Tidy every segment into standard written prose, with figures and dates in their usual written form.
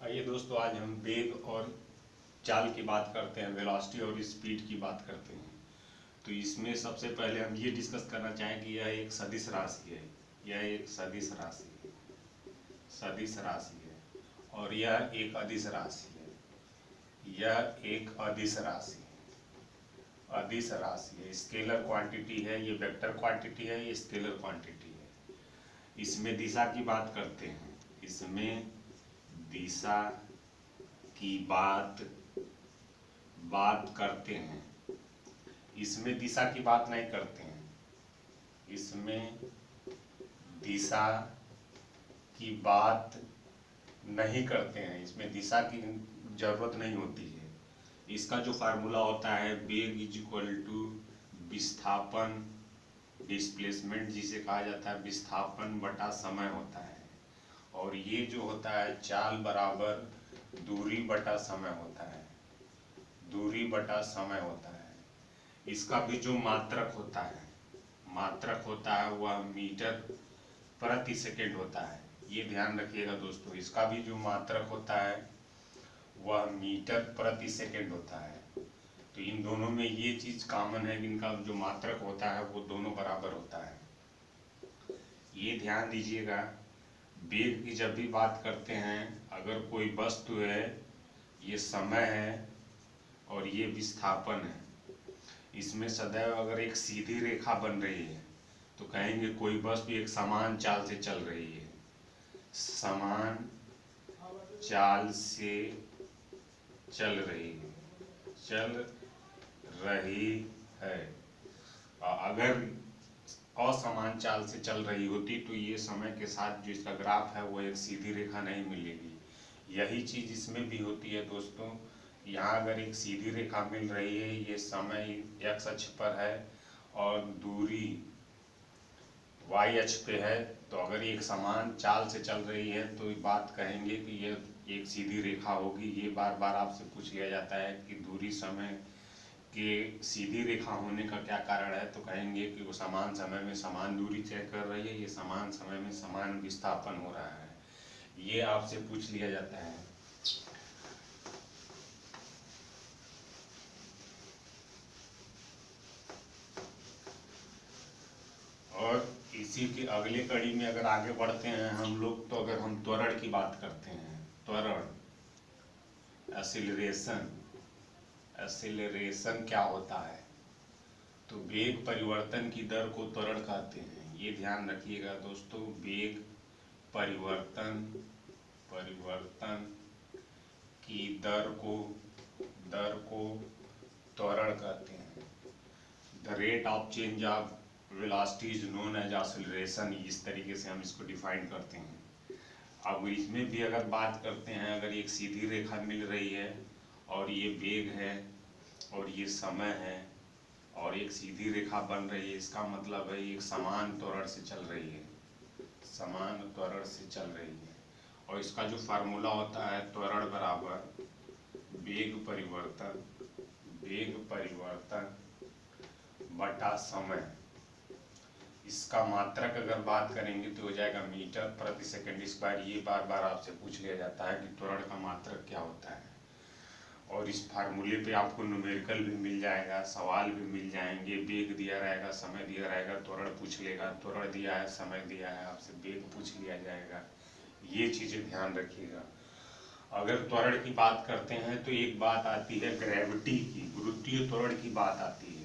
आइए दोस्तों, आज हम वेग और चाल की बात करते हैं, वेलोसिटी और स्पीड की बात करते हैं। तो इसमें सबसे पहले हम ये डिस्कस करना चाहें कि यह एक सदिश राशि है। यह एक सदिश राशि है, सदिश राशि है और यह एक अदिश राशि है। यह एक अदिश राशि है, अदिश राशि है। स्केलर क्वांटिटी है, ये वेक्टर क्वांटिटी है, ये स्केलर क्वांटिटी है। इसमें दिशा की बात करते हैं, इसमें दिशा की बात करते हैं। इसमें दिशा की बात नहीं करते हैं, इसमें दिशा की बात नहीं करते हैं, इसमें दिशा की जरूरत नहीं होती है। इसका जो फार्मूला होता है, वेग इज इक्वल टू विस्थापन, डिस्प्लेसमेंट जिसे कहा जाता है, विस्थापन बटा समय होता है। और ये जो होता है चाल बराबर दूरी बटा समय होता है, दूरी बटा समय होता है। इसका भी जो मात्रक होता है, मात्रक होता है वह मीटर प्रति सेकंड होता है। ये ध्यान रखिएगा दोस्तों, इसका भी जो मात्रक होता है वह मीटर प्रति सेकंड होता है। तो इन दोनों में ये चीज कॉमन है कि इनका जो मात्रक होता है वो दोनों बराबर होता है। ये ध्यान दीजिएगा, वेग की जब भी बात करते हैं, अगर कोई वस्तु है, ये समय है और ये विस्थापन है, इसमें सदैव अगर एक सीधी रेखा बन रही है तो कहेंगे कोई वस्तु एक समान चाल से चल रही है, समान चाल से चल रही है, चल रही है। अगर असमान चाल से चल रही होती तो ये समय के साथ जो इसका ग्राफ है वो एक सीधी रेखा नहीं मिलेगी। यही चीज इसमें भी होती है दोस्तों। यहाँ अगर एक सीधी रेखा मिल रही है, ये समय x अक्ष पर है और दूरी y अक्ष पे है, तो अगर एक समान चाल से चल रही है तो बात कहेंगे कि ये एक सीधी रेखा होगी। ये बार बार आपसे पूछ लिया जाता है कि दूरी समय के सीधी रेखा होने का क्या कारण है, तो कहेंगे कि वो समान समय में समान दूरी तय कर रही है, ये समान समय में समान विस्थापन हो रहा है। ये आपसे पूछ लिया जाता है। और इसी की अगली कड़ी में अगर आगे बढ़ते हैं हम लोग, तो अगर हम त्वरण की बात करते हैं, त्वरण, एक्सीलरेशन, एक्सीलरेशन क्या होता है, तो वेग परिवर्तन की दर को त्वरण कहते हैं। ये ध्यान रखिएगा दोस्तों, वेग परिवर्तन की दर को त्वरण कहते हैं। The rate of change of velocity is known as acceleration, इस तरीके से हम इसको डिफाइन करते हैं। अब इसमें भी अगर बात करते हैं, अगर एक सीधी रेखा मिल रही है और ये वेग है और ये समय है और एक सीधी रेखा बन रही है, इसका मतलब है एक समान त्वरण से चल रही है, समान त्वरण से चल रही है। और इसका जो फार्मूला होता है, त्वरण बराबर वेग परिवर्तन बटा समय। इसका मात्रक अगर बात करेंगे तो हो जाएगा मीटर प्रति सेकंड स्क्वायर। ये बार बार आपसे पूछ लिया जाता है कि त्वरण का मात्रक क्या होता है। और इस फार्मूले पे आपको न्यूमेरिकल भी मिल जाएगा, सवाल भी मिल जाएंगे। वेग दिया रहेगा, समय दिया रहेगा, त्वरण पूछ लेगा, त्वरण दिया है, समय दिया है, आपसे वेग पूछ लिया जाएगा। ये चीजें ध्यान रखिएगा। अगर त्वरण की बात करते हैं तो एक बात आती है ग्रेविटी की, गुरुत्वीय त्वरण की बात आती है,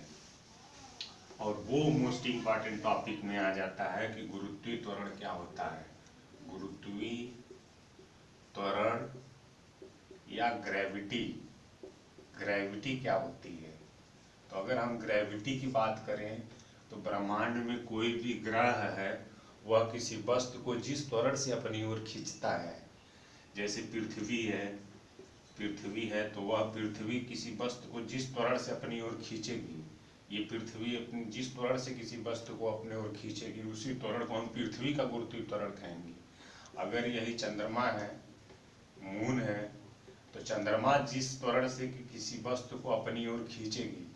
और वो मोस्ट इम्पॉर्टेंट टॉपिक में आ जाता है कि गुरुत्वीय त्वरण क्या होता है। गुरुत्वीय त्वरण या ग्रेविटी, ग्रेविटी क्या होती है। तो अगर हम ग्रेविटी की बात करें तो ब्रह्मांड में कोई भी ग्रह है, वह किसी वस्तु को जिस त्वरण से अपनी ओर खींचता है, जैसे पृथ्वी है तो वह पृथ्वी किसी वस्तु को जिस त्वरण से अपनी ओर खींचेगी, ये पृथ्वी अपनी जिस त्वरण से किसी वस्तु को अपने ओर खींचेगी, उसी त्वरण को हम पृथ्वी का गुरुत्वीय त्वरण कहेंगे। अगर यही चंद्रमा है, मून है, तो चंद्रमा जिस त्वरण से किसी वस्तु को अपनी ओर खींचेगी,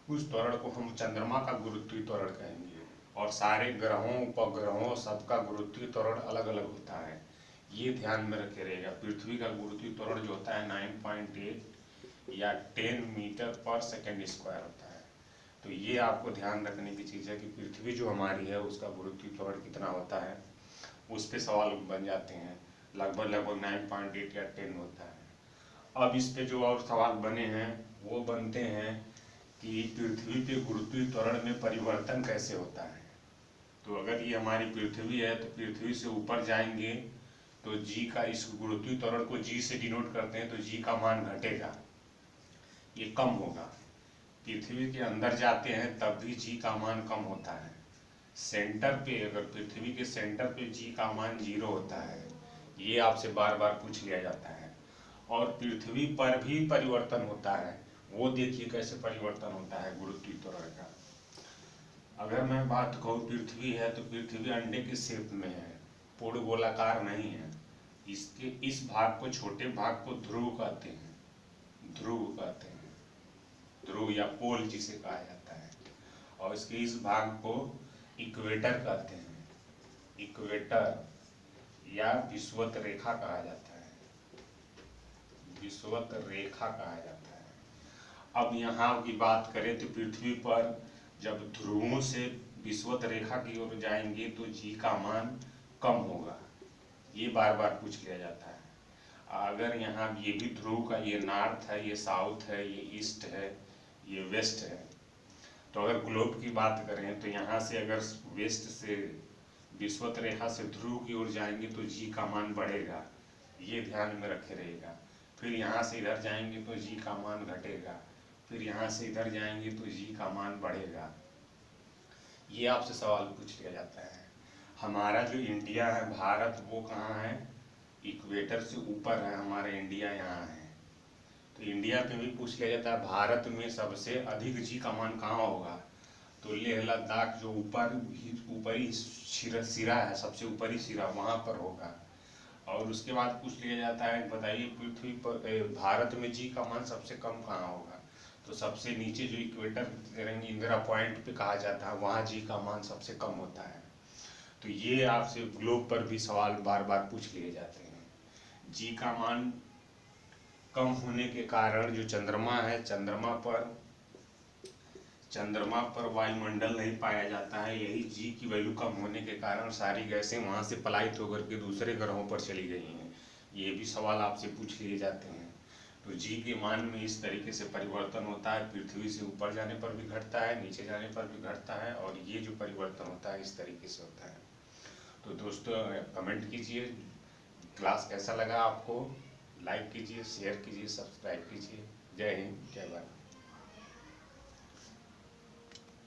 उस त्वरण को हम चंद्रमा का गुरुत्वीय त्वरण कहेंगे। और सारे ग्रहों उपग्रहों सबका गुरुत्वीय त्वरण अलग अलग होता है। ये ध्यान में रखे रहेगा। पृथ्वी का गुरुत्वीय त्वरण जो होता है 9.8 या 10 मीटर पर सेकेंड स्क्वायर होता है। तो ये आपको ध्यान रखने की चीज़ है कि पृथ्वी जो हमारी है उसका गुरुत्वीय त्वरण कितना होता है, उस पर सवाल बन जाते हैं। लगभग 9.8 या 10 होता है। अब इस पे जो और सवाल बने हैं वो बनते हैं कि पृथ्वी पे गुरुत्वीय त्वरण में परिवर्तन कैसे होता है। तो अगर ये हमारी पृथ्वी है तो पृथ्वी से ऊपर जाएंगे तो जी का, इस गुरुत्वीय त्वरण को जी से डिनोट करते हैं, तो जी का मान घटेगा, ये कम होगा। पृथ्वी के अंदर जाते हैं तब भी जी का मान कम होता है। सेंटर पे, अगर पृथ्वी के सेंटर पे जी का मान 0 होता है, ये आपसे बार बार पूछ लिया जाता है। और पृथ्वी पर भी परिवर्तन होता है, वो देखिए कैसे परिवर्तन होता है गुरुत्वीय त्वरण का। अगर मैं बात कहूँ, पृथ्वी है तो पृथ्वी अंडे के शेप में है, पूर्ण गोलाकार नहीं है। इसके इस भाग को, छोटे भाग को ध्रुव कहते हैं, ध्रुव कहते हैं, ध्रुव या पोल जिसे कहा जाता है। और इसके इस भाग को इक्वेटर कहते हैं, इक्वेटर या विषुवत रेखा कहा जाता है, विषुवत रेखा कहा जाता है। अब यहाँ की बात करें तो पृथ्वी पर जब ध्रुवों से विषुवत रेखा की ओर जाएंगे तो जी का मान कम होगा, ये बार बार पूछ लिया जाता है। अगर यहाँ ये भी ध्रुव का, ये नॉर्थ है, ये साउथ है, ये ईस्ट है, ये वेस्ट है। तो अगर ग्लोब की बात करें तो यहाँ से अगर वेस्ट से विषुवत रेखा से ध्रुव की ओर जाएंगे तो जी का मान बढ़ेगा, ये ध्यान में रखे रहेगा। फिर यहाँ से इधर जाएंगे तो जी का मान घटेगा, फिर यहाँ से इधर जाएंगे तो जी का मान बढ़ेगा। ये आपसे सवाल पूछ लिया जाता है। हमारा जो इंडिया है, भारत, वो कहाँ है, इक्वेटर से ऊपर है हमारा इंडिया, यहाँ है। तो इंडिया में भी पूछ लिया जाता है भारत में सबसे अधिक जी का मान कहाँ होगा, तो लेह लद्दाख जो ऊपरी सिरा है, सबसे ऊपरी सिरा, वहाँ पर होगा। और उसके बाद पूछ लिया जाता है बताइए पृथ्वी पर, भारत में जी का मान सबसे कम कहाँ होगा, तो सबसे नीचे जो इक्वेटर इंदिरा पॉइंट पे कहा जाता है, वहाँ जी का मान सबसे कम होता है। तो ये आपसे ग्लोब पर भी सवाल बार बार पूछ लिए जाते हैं। जी का मान कम होने के कारण जो चंद्रमा है, चंद्रमा पर वायुमंडल नहीं पाया जाता है। यही जी की वैल्यू कम होने के कारण सारी गैसें वहाँ से पलायित होकर के दूसरे ग्रहों पर चली गई हैं। ये भी सवाल आपसे पूछ लिए जाते हैं। तो जी के मान में इस तरीके से परिवर्तन होता है, पृथ्वी से ऊपर जाने पर भी घटता है, नीचे जाने पर भी घटता है, और ये जो परिवर्तन होता है इस तरीके से होता है। तो दोस्तों कमेंट कीजिए, क्लास कैसा लगा आपको, लाइक कीजिए, शेयर कीजिए, सब्सक्राइब कीजिए। जय हिंद, जय भारत।